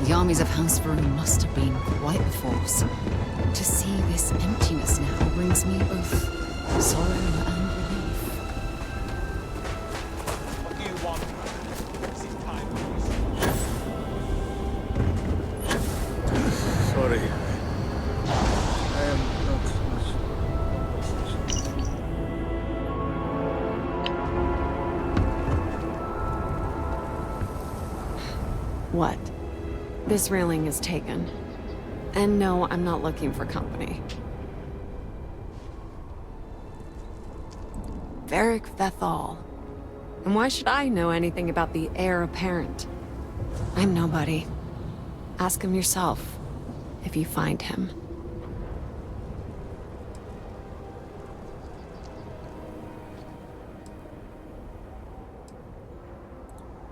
The armies of House Varun must have been quite the force. To see this emptiness now brings me both sorrow and relief. What do you want? This time, Sorry. I am not much. What? This railing is taken. And no, I'm not looking for company. Varric Vethal. And why should I know anything about the heir apparent? I'm nobody. Ask him yourself, if you find him.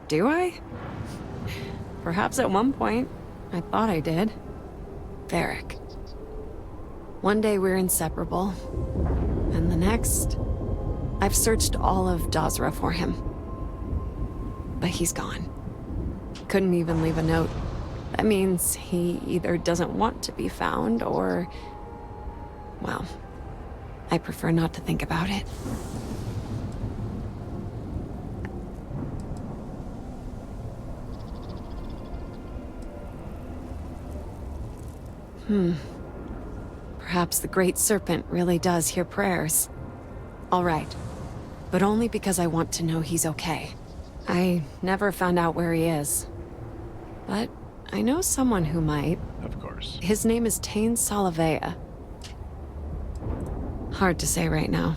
Do I? Perhaps at one point, I thought I did. Varric. One day we're inseparable, and the next, I've searched all of Dazra for him. But he's gone. Couldn't even leave a note. That means he either doesn't want to be found, or... well, I prefer not to think about it. Perhaps the Great Serpent really does hear prayers. All right. But only because I want to know he's okay. I never found out where he is. But I know someone who might. Of course. His name is Tain Salavea. Hard to say right now,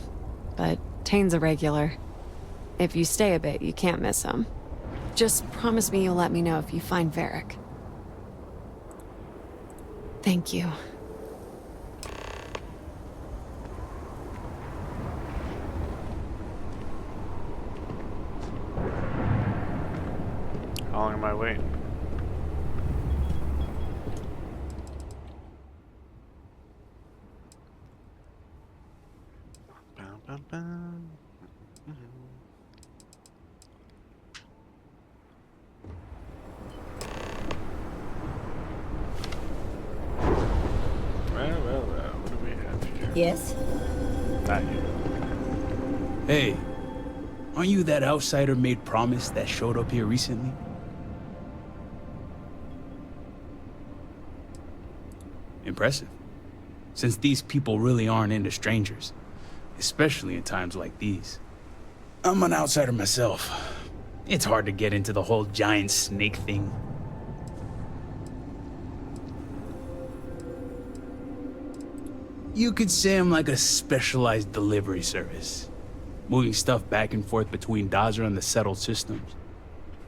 but Tain's a regular. If you stay a bit, you can't miss him. Just promise me you'll let me know if you find Varric. Thank you. How long am I waiting? Bum, bum, bum. Well, what do we have here? Yes? Not you. Hey, aren't you that outsider made promise that showed up here recently? Impressive. Since these people really aren't into strangers, especially in times like these. I'm an outsider myself. It's hard to get into the whole giant snake thing. You could say I'm like a specialized delivery service, moving stuff back and forth between Dazra and the settled systems.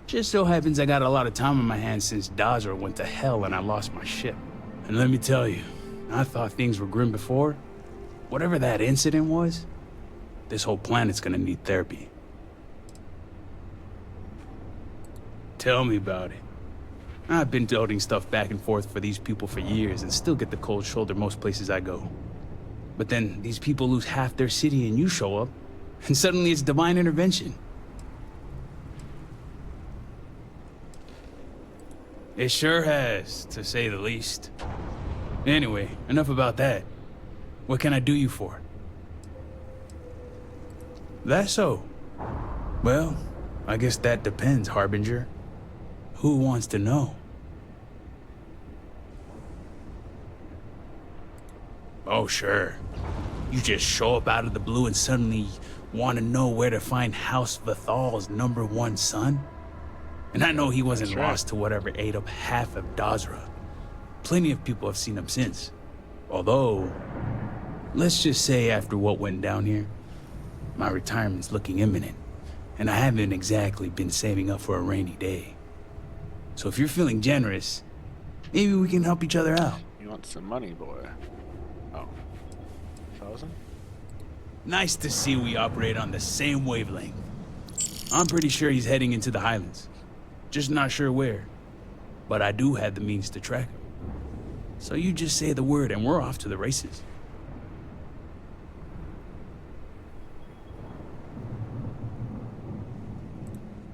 Just so happens I got a lot of time on my hands since Dazra went to hell and I lost my ship. And let me tell you, I thought things were grim before. Whatever that incident was, this whole planet's gonna need therapy. Tell me about it. I've been toting stuff back and forth for these people for years and still get the cold shoulder most places I go. But then these people lose half their city and you show up, and suddenly it's divine intervention. It sure has, to say the least. Anyway, enough about that. What can I do you for? That's so. Well, I guess that depends, Harbinger. Who wants to know? Oh, sure. You just show up out of the blue and suddenly want to know where to find House Vathal's #1 son? And I know he wasn't lost to whatever ate up half of Dazra. Plenty of people have seen him since. Although, let's just say after what went down here, my retirement's looking imminent, and I haven't exactly been saving up for a rainy day. So if you're feeling generous, maybe we can help each other out. You want some money, boy? Oh. 1,000? Nice to see we operate on the same wavelength. I'm pretty sure he's heading into the Highlands. Just not sure where. But I do have the means to track him. So you just say the word and we're off to the races.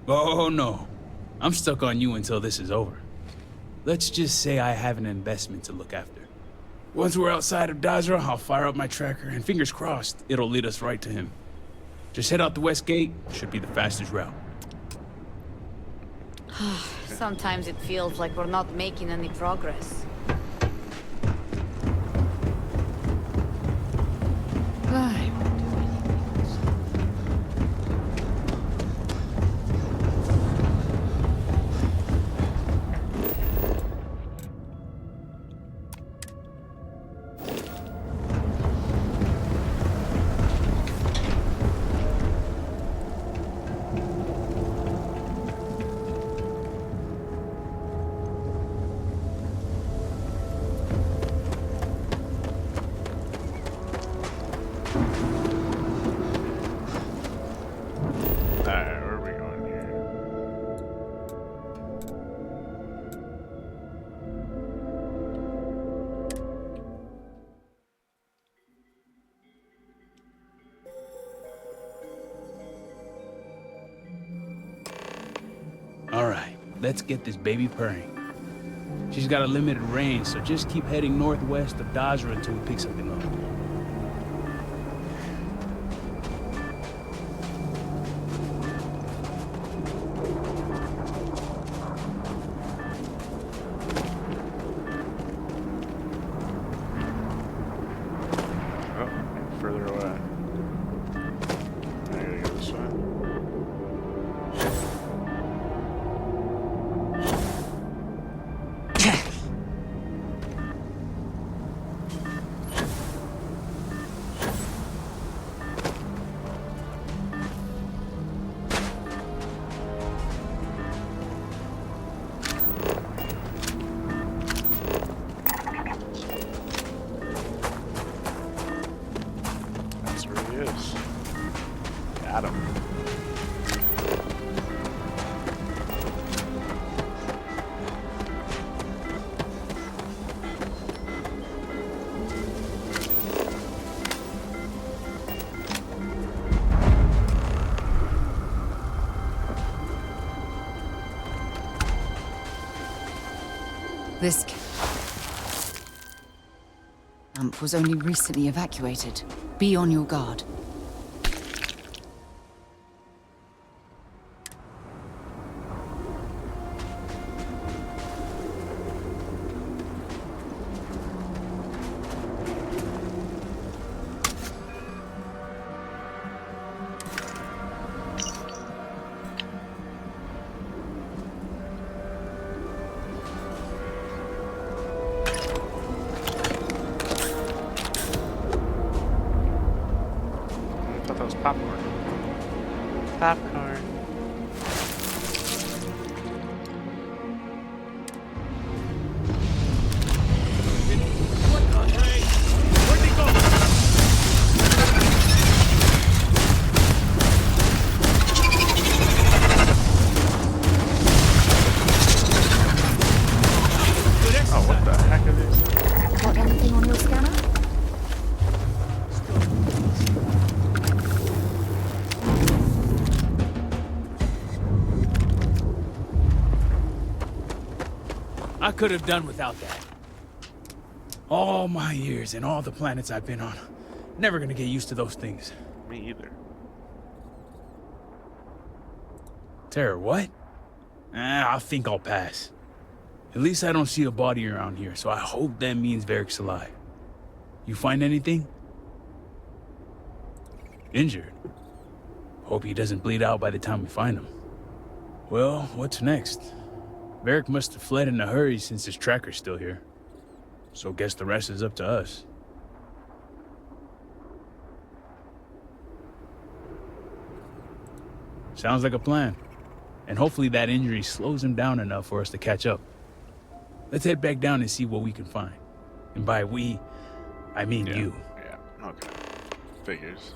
Oh no. I'm stuck on you until this is over. Let's just say I have an investment to look after. Once we're outside of Dazra, I'll fire up my tracker, and fingers crossed, it'll lead us right to him. Just head out the west gate, should be the fastest route. Sometimes it feels like we're not making any progress. I won't do anything else. Alright, where are we going here? All right, let's get this baby purring. She's got a limited range, so just keep heading northwest of Dazra until we pick something up. Oh, further away. I gotta go this way. That's where he is. Got him. This camp was only recently evacuated. Be on your guard. I thought that was popcorn. Popcorn. Where'd they go? Good exercise. Oh, what the heck are these? Got anything on your scanner? I could have done without that. All my years and all the planets I've been on. Never gonna get used to those things. Me either. Terror, what? I think I'll pass. At least I don't see a body around here, so I hope that means Varric's alive. You find anything? Injured? Hope he doesn't bleed out by the time we find him. Well, what's next? Varric must have fled in a hurry since his tracker's still here. So guess the rest is up to us. Sounds like a plan. And hopefully that injury slows him down enough for us to catch up. Let's head back down and see what we can find. And by we, I mean you. Yeah, okay. Figures.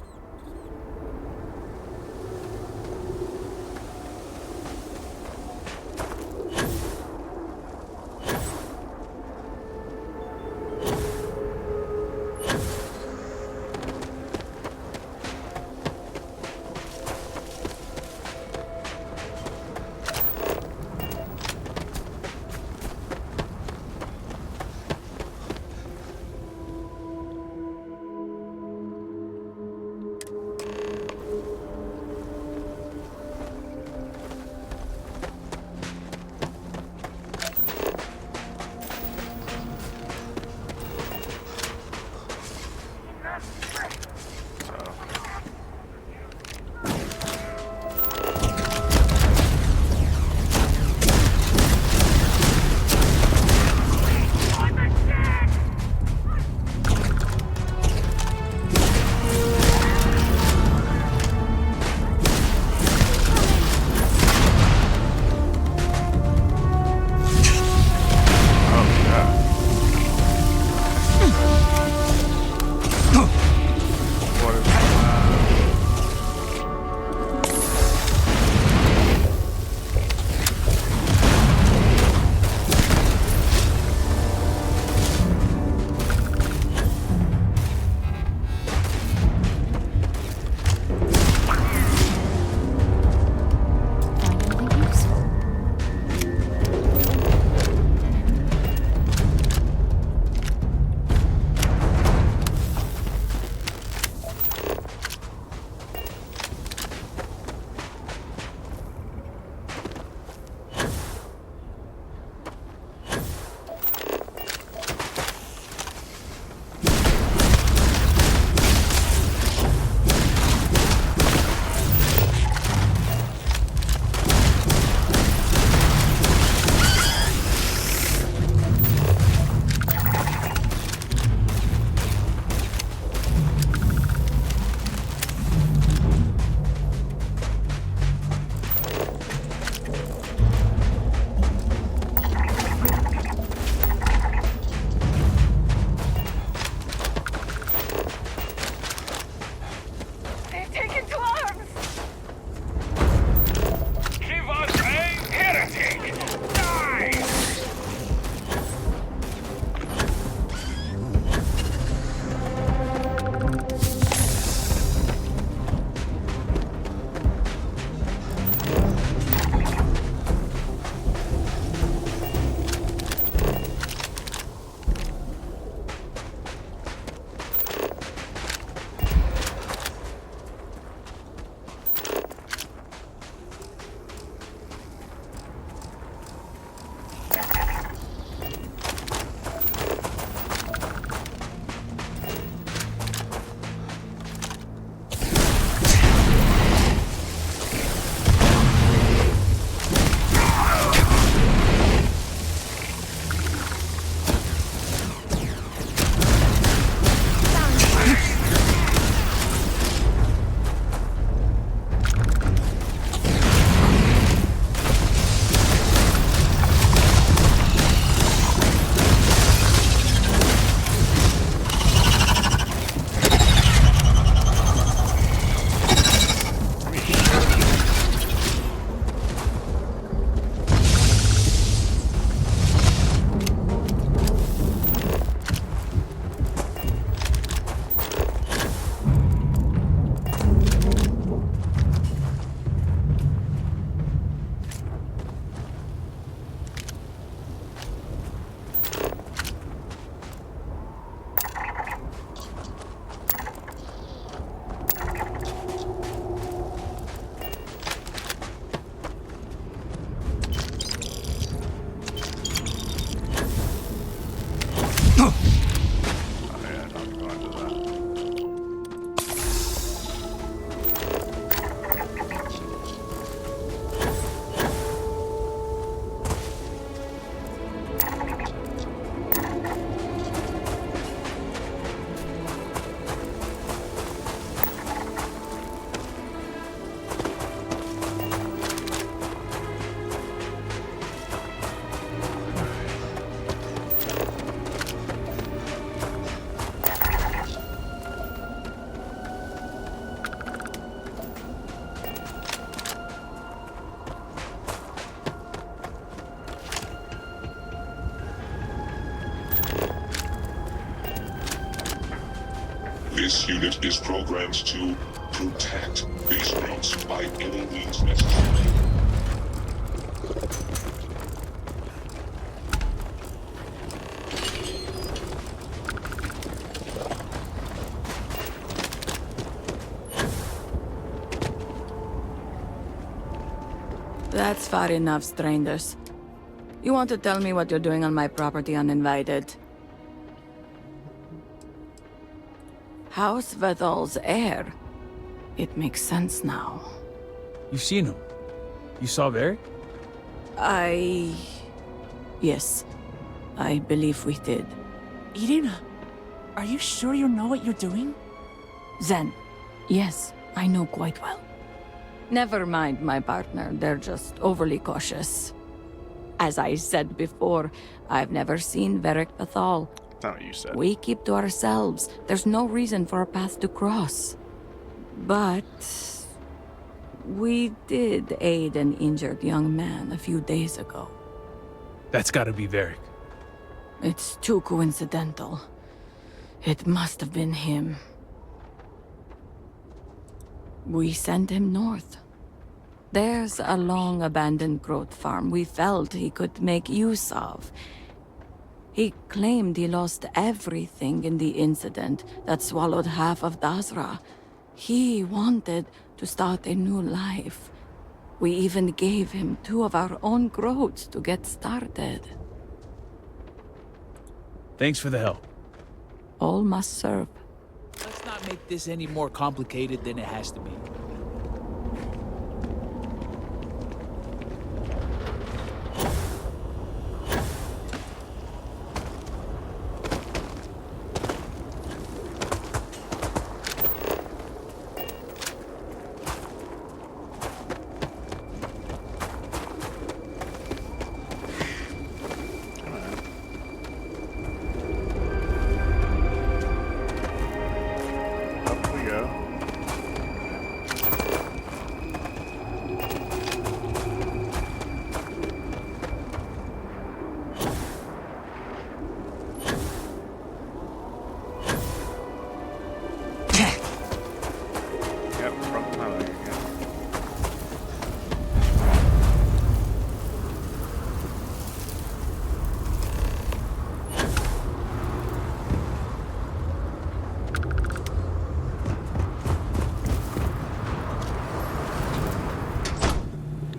This unit is programmed to protect base routes by any means necessary. That's far enough, strangers. You want to tell me what you're doing on my property uninvited? House Vethal's heir. It makes sense now. You've seen him. You saw Varric? Yes. I believe we did. Eden, are you sure you know what you're doing? Zen. Yes, I know quite well. Never mind my partner, they're just overly cautious. As I said before, I've never seen Varric Vethal. Not what you said. We keep to ourselves. There's no reason for a path to cross. But we did aid an injured young man a few days ago. That's gotta be Varric. It's too coincidental. It must have been him. We sent him north. There's a long-abandoned growth farm we felt he could make use of. He claimed he lost everything in the incident that swallowed half of Dazra. He wanted to start a new life. We even gave him 2 of our own growths to get started. Thanks for the help. All must serve. Let's not make this any more complicated than it has to be. Up we go. Yep, broke my leg again.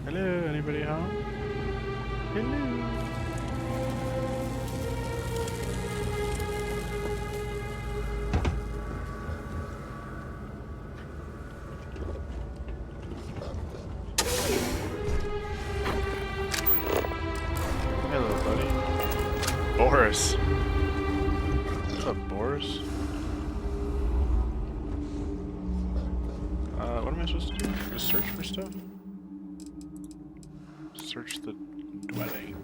Hello, anybody home? Hello. Hello, buddy. Boris. What's up, Boris? What am I supposed to do? Just search for stuff? Search the dwelling.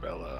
Bella.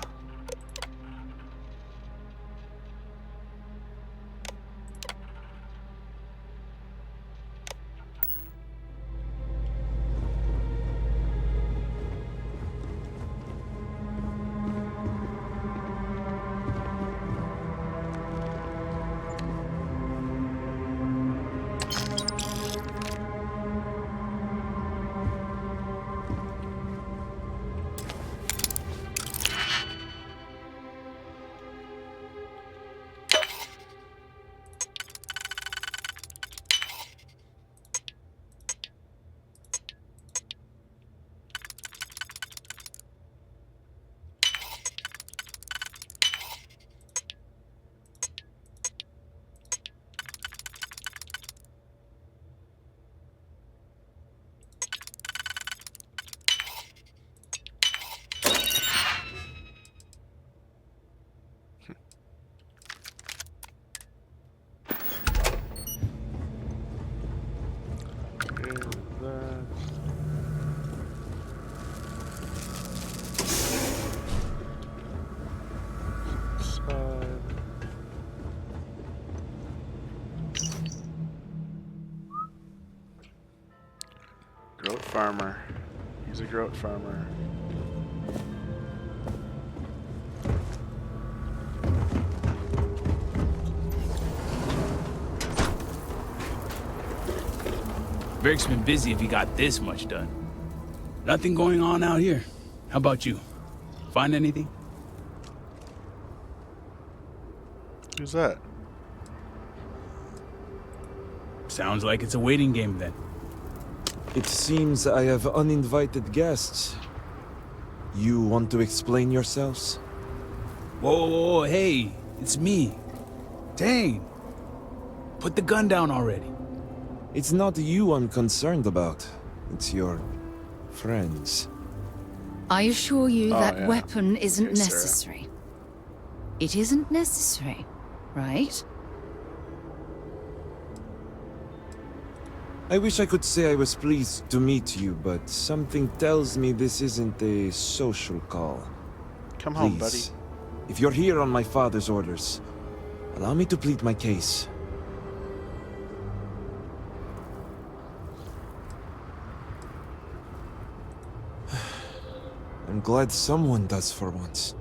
farmer. He's a goat farmer. Beric's been busy if he got this much done. Nothing going on out here. How about you? Find anything? Who's that? Sounds like it's a waiting game then. It seems I have uninvited guests. You want to explain yourselves? Whoa, hey, it's me. Dang. Put the gun down already. It's not you I'm concerned about. It's your friends. I assure you Oh, that yeah. weapon isn't Yes, Sarah. necessary. It isn't necessary, right? I wish I could say I was pleased to meet you, but something tells me this isn't a social call. Come home, buddy. Please, if you're here on my father's orders, allow me to plead my case. I'm glad someone does for once.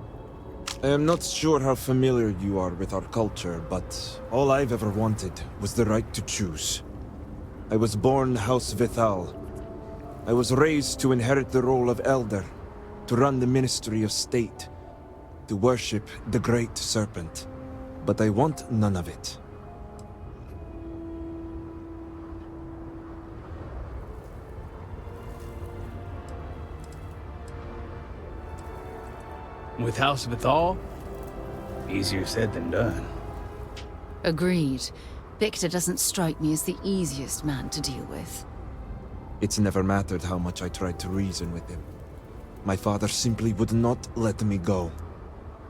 I am not sure how familiar you are with our culture, but all I've ever wanted was the right to choose. I was born House Vithal. I was raised to inherit the role of Elder, to run the Ministry of State, to worship the Great Serpent. But I want none of it. With House Vithal? Easier said than done. Agreed. Victor doesn't strike me as the easiest man to deal with. It's never mattered how much I tried to reason with him. My father simply would not let me go.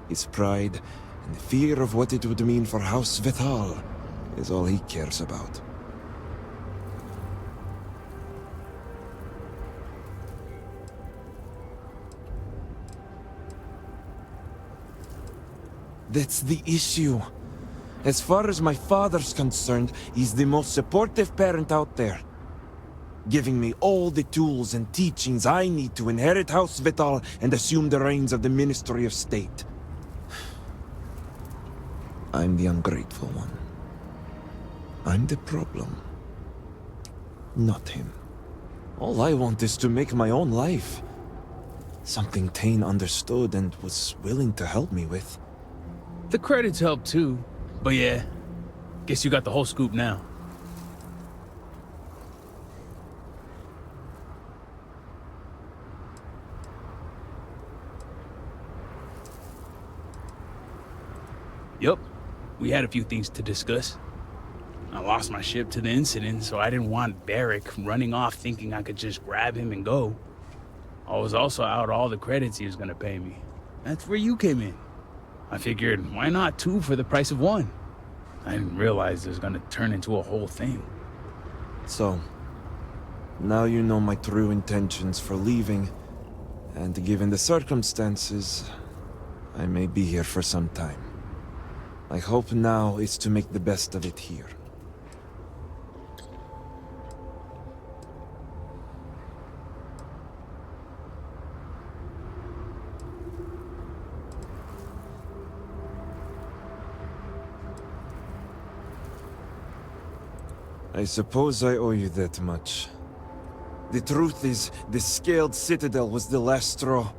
His pride and the fear of what it would mean for House Vithal is all he cares about. That's the issue. As far as my father's concerned, he's the most supportive parent out there. Giving me all the tools and teachings I need to inherit House Vital and assume the reins of the Ministry of State. I'm the ungrateful one. I'm the problem. Not him. All I want is to make my own life. Something Tane understood and was willing to help me with. The credits help too. But yeah, guess you got the whole scoop now. Yup, we had a few things to discuss. I lost my ship to the incident, so I didn't want Beric running off thinking I could just grab him and go. I was also out all the credits he was gonna pay me. That's where you came in. I figured, why not 2 for the price of 1? I didn't realize it was gonna turn into a whole thing. So, now you know my true intentions for leaving, and given the circumstances, I may be here for some time. My hope now is to make the best of it here. I suppose I owe you that much. The truth is, the Scaled Citadel was the last straw.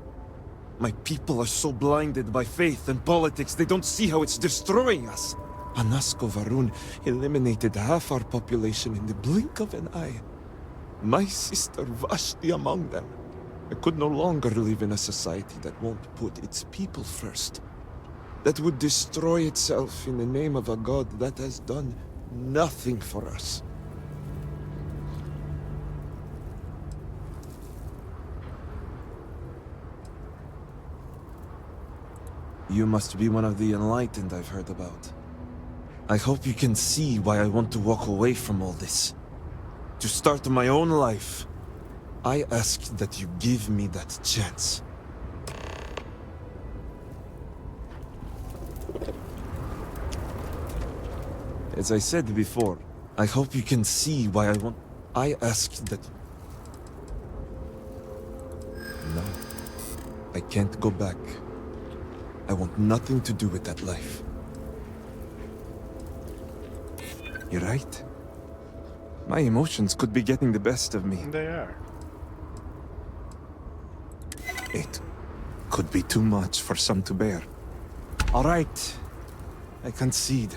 My people are so blinded by faith and politics, they don't see how it's destroying us. Anasko Varun eliminated half our population in the blink of an eye. My sister Vashti among them. I could no longer live in a society that won't put its people first. That would destroy itself in the name of a god that has done nothing for us. You must be one of the enlightened I've heard about. I hope you can see why I want to walk away from all this. To start my own life. I ask that you give me that chance. As I said before, I hope you can see why I ask that... I can't go back. I want nothing to do with that life. You're right. My emotions could be getting the best of me. They are. It could be too much for some to bear. All right. I concede.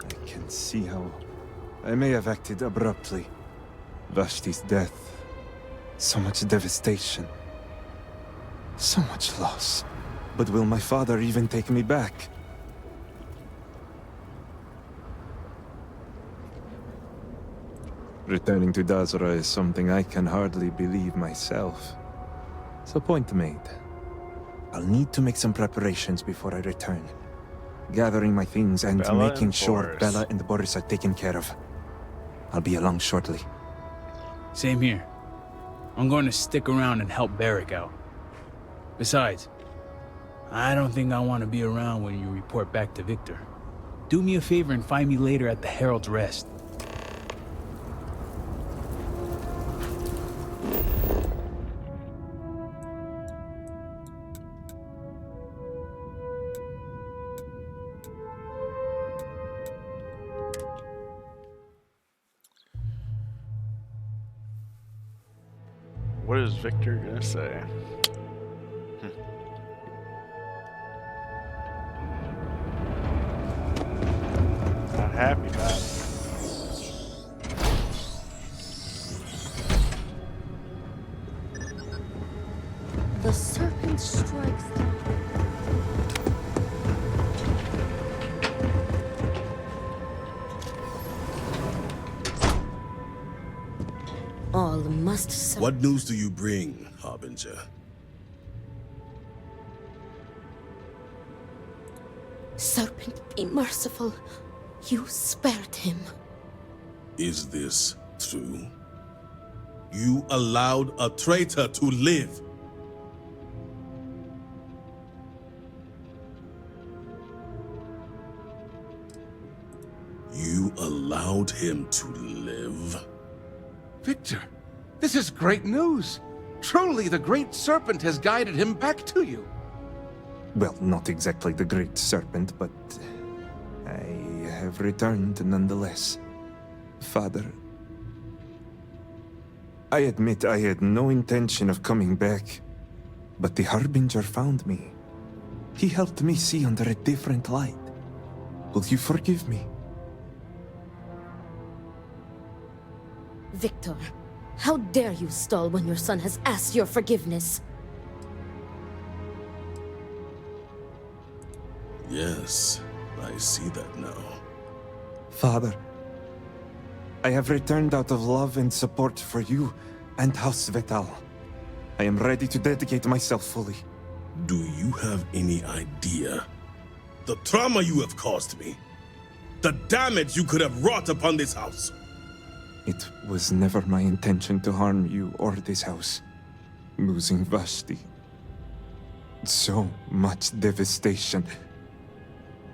I can see how I may have acted abruptly. Vashti's death. So much devastation. So much loss. But will my father even take me back? Returning to Dazra is something I can hardly believe myself. So point made. I'll need to make some preparations before I return. Gathering my things and Bella making and sure Boris. Bella and Boris are taken care of. I'll be along shortly. Same here. I'm going to stick around and help Barrick out. Besides, I don't think I want to be around when you report back to Victor. Do me a favor and find me later at the Herald's Rest. What is Victor gonna say? Not happy about it. The serpent strikes down. All must suffer. What news do you bring, Harbinger? Serpent, be merciful. You spared him. Is this true? You allowed a traitor to live. You allowed him to live? Victor, this is great news. Truly, the Great Serpent has guided him back to you. Well, not exactly the Great Serpent, but I have returned nonetheless. Father, I admit I had no intention of coming back, but the Harbinger found me. He helped me see under a different light. Will you forgive me? Victor, how dare you stall when your son has asked your forgiveness? Yes, I see that now. Father, I have returned out of love and support for you and House Vetal. I am ready to dedicate myself fully. Do you have any idea the trauma you have caused me? The damage you could have wrought upon this house? It was never my intention to harm you or this house. Losing Vashti. So much devastation.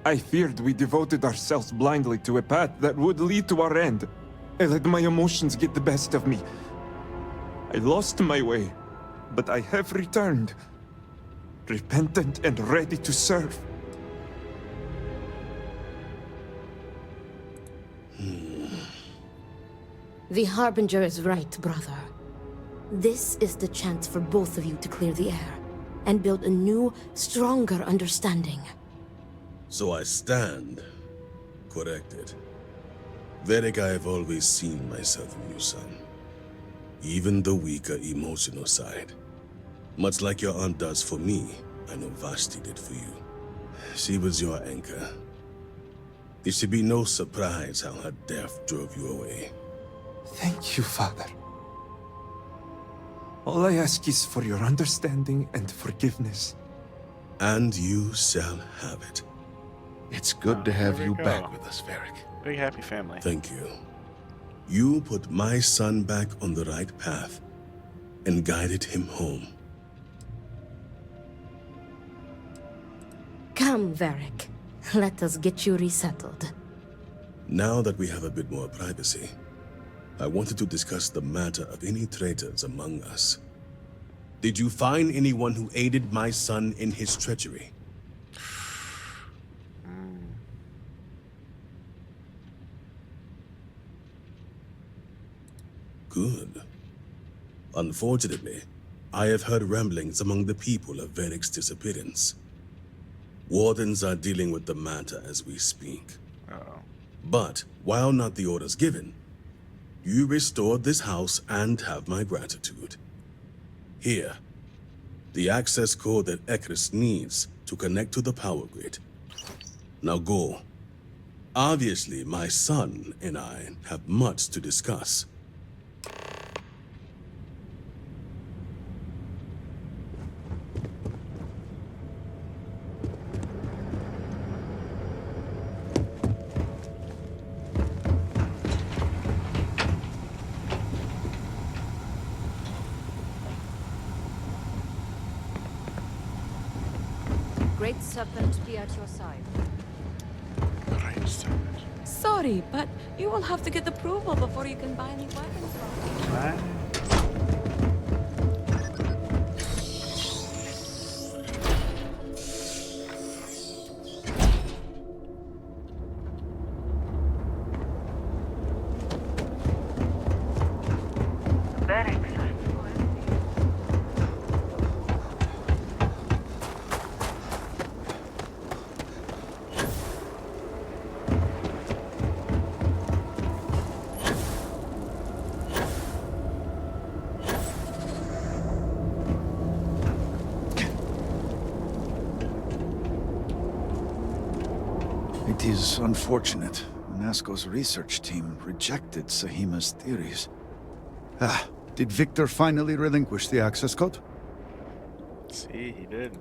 I feared we devoted ourselves blindly to a path that would lead to our end. I let my emotions get the best of me. I lost my way, but I have returned. Repentant and ready to serve. The Harbinger is right, brother. This is the chance for both of you to clear the air and build a new, stronger understanding. So I stand corrected. Vedic, I have always seen myself in you, son. Even the weaker emotional side. Much like your aunt does for me, I know Vashti did for you. She was your anchor. There should be no surprise how her death drove you away. Thank you, Father. All I ask is for your understanding and forgiveness. And you shall have it. It's good to have there we you go. back with us, Varric. Big happy family. Thank you. You put my son back on the right path and guided him home. Come, Varric. Let us get you resettled. Now that we have a bit more privacy, I wanted to discuss the matter of any traitors among us. Did you find anyone who aided my son in his treachery? Good. Unfortunately, I have heard ramblings among the people of Veric's disappearance. Wardens are dealing with the matter as we speak. But, while not the orders given, you restored this house and have my gratitude. Here, the access code that Ekris needs to connect to the power grid. Now go. Obviously, my son and I have much to discuss. Great Serpent be at your side. Great Serpent. Sorry, but you will have to get approval before you can buy any weapons from me. Right. It is unfortunate. UNESCO's research team rejected Sahima's theories. Did Victor finally relinquish the access code? See, he did.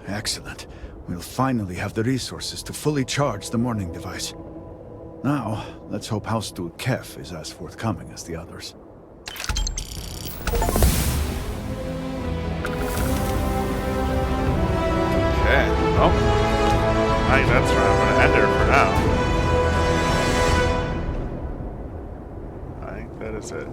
Excellent. We'll finally have the resources to fully charge the morning device. Now, let's hope House Steward Kef is as forthcoming as the others. Okay. Oh. I think that's where I'm going to end her for now. I think that is it.